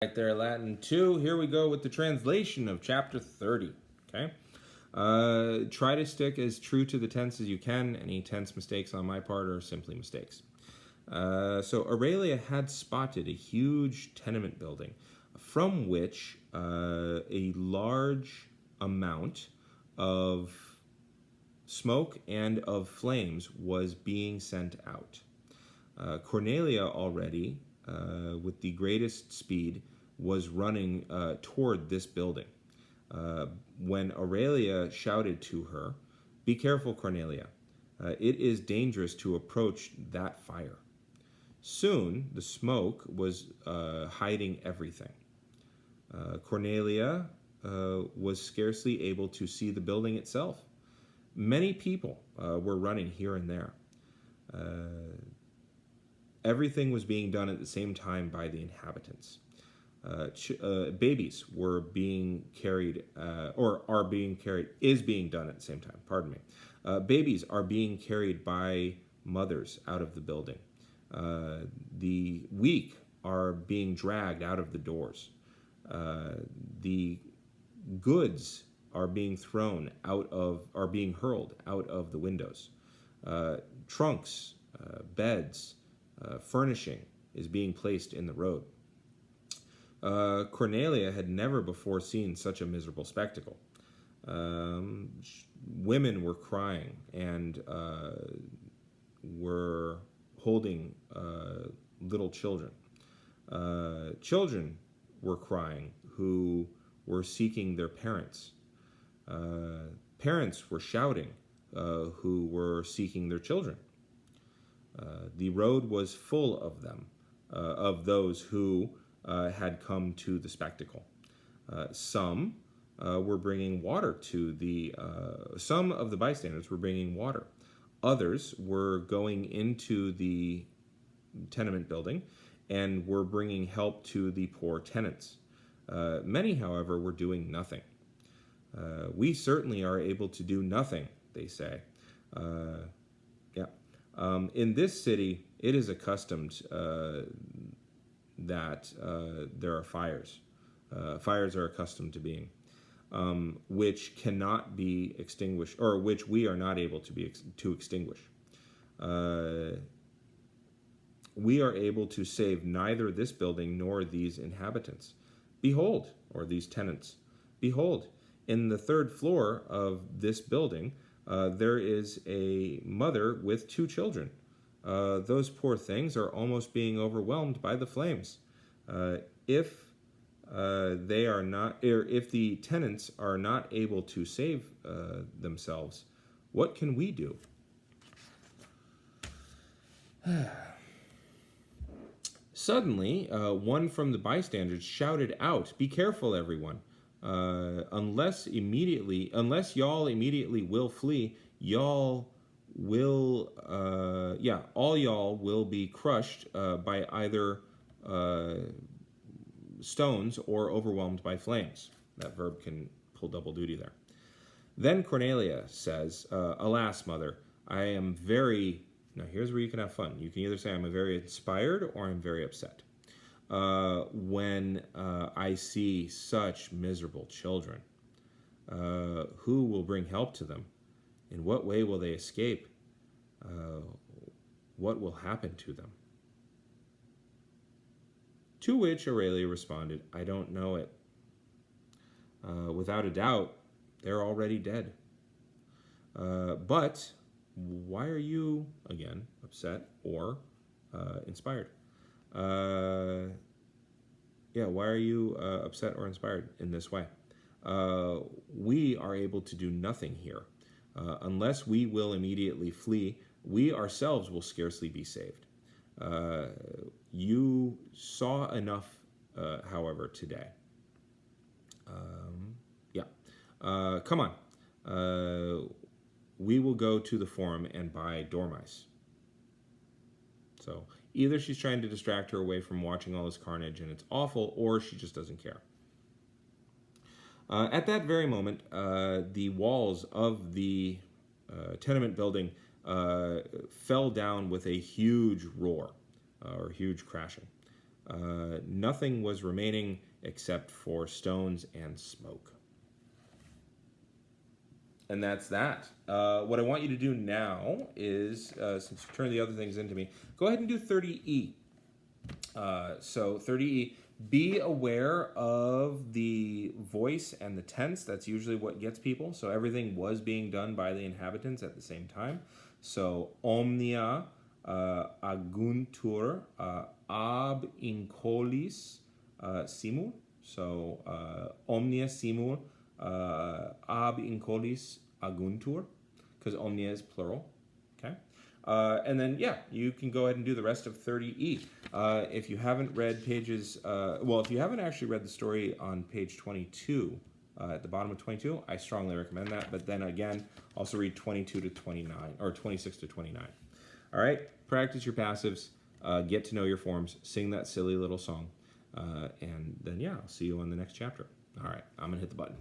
Right there, Latin 2. Here we go with the translation of chapter 30. Okay. Try to stick as true to the tense as you can. Any tense mistakes on my part are simply mistakes. So Aurelia had spotted a huge tenement building from which a large amount of smoke and of flames was being sent out. Cornelia already, with the greatest speed, was running toward this building. When Aurelia shouted to her, "Be careful, Cornelia. It is dangerous to approach that fire." Soon, the smoke was hiding everything. Cornelia was scarcely able to see the building itself. Many people were running here and there. Everything was being done at the same time by the inhabitants. Babies were being carried, is being done at the same time, pardon me. Babies are being carried by mothers out of the building. The weak are being dragged out of the doors. The goods are being hurled out of the windows. Trunks, beds, furnishing is being placed in the road. Cornelia had never before seen such a miserable spectacle. Women were crying and were holding little children. Children were crying who were seeking their parents. Parents were shouting who were seeking their children. The road was full of them, of those who had come to the spectacle. Some were bringing water to some of the bystanders were bringing water. Others were going into the tenement building and were bringing help to the poor tenants. Many, however, were doing nothing. We certainly are able to do nothing, they say. In this city, it is accustomed that there are fires. Fires are accustomed to being, which cannot be extinguished, or which we are not able to extinguish. We are able to save neither this building nor these inhabitants. Behold, or these tenants, behold, in the third floor of this building, there is a mother with 2 children. Those poor things are almost being overwhelmed by the flames. If the tenants are not able to save themselves, what can we do? Suddenly, one from the bystanders shouted out, "Be careful, everyone. Unless y'all immediately will flee, all y'all will be crushed by either stones or overwhelmed by flames." That verb can pull double duty there. Then Cornelia says, "Alas, mother, I am very..." Now here's where you can have fun. You can either say I'm very inspired or I'm very upset. When I see such miserable children, who will bring help to them? In what way will they escape? What will happen to them? To which Aurelia responded, "I don't know it. Without a doubt, they're already dead. But why are you, again, upset or inspired? Why are you upset or inspired in this way? We are able to do nothing here. Unless we will immediately flee, we ourselves will scarcely be saved. You saw enough, however, today. Come on. We will go to the forum and buy dormice." So either she's trying to distract her away from watching all this carnage and it's awful, or she just doesn't care. At that very moment, the walls of the tenement building fell down with a huge roar, or huge crashing. nothing was remaining except for stones and smoke. And that's that. What I want you to do now is, since you turned the other things into me, go ahead and do 30E. So 30E, be aware of the voice and the tense. That's usually what gets people. So everything was being done by the inhabitants at the same time. So Omnia, aguntur, ab incolīs, simul. So Omnia simul, ab incolīs aguntur, because Omnia is plural. Okay. And then, yeah, you can go ahead and do the rest of 30E. If you haven't read pages, if you haven't actually read the story on page 22, at the bottom of 22, I strongly recommend that. But then again, also read 22 to 29, or 26 to 29. All right, practice your passives, get to know your forms, sing that silly little song, and then, yeah, I'll see you on the next chapter. All right, I'm going to hit the button.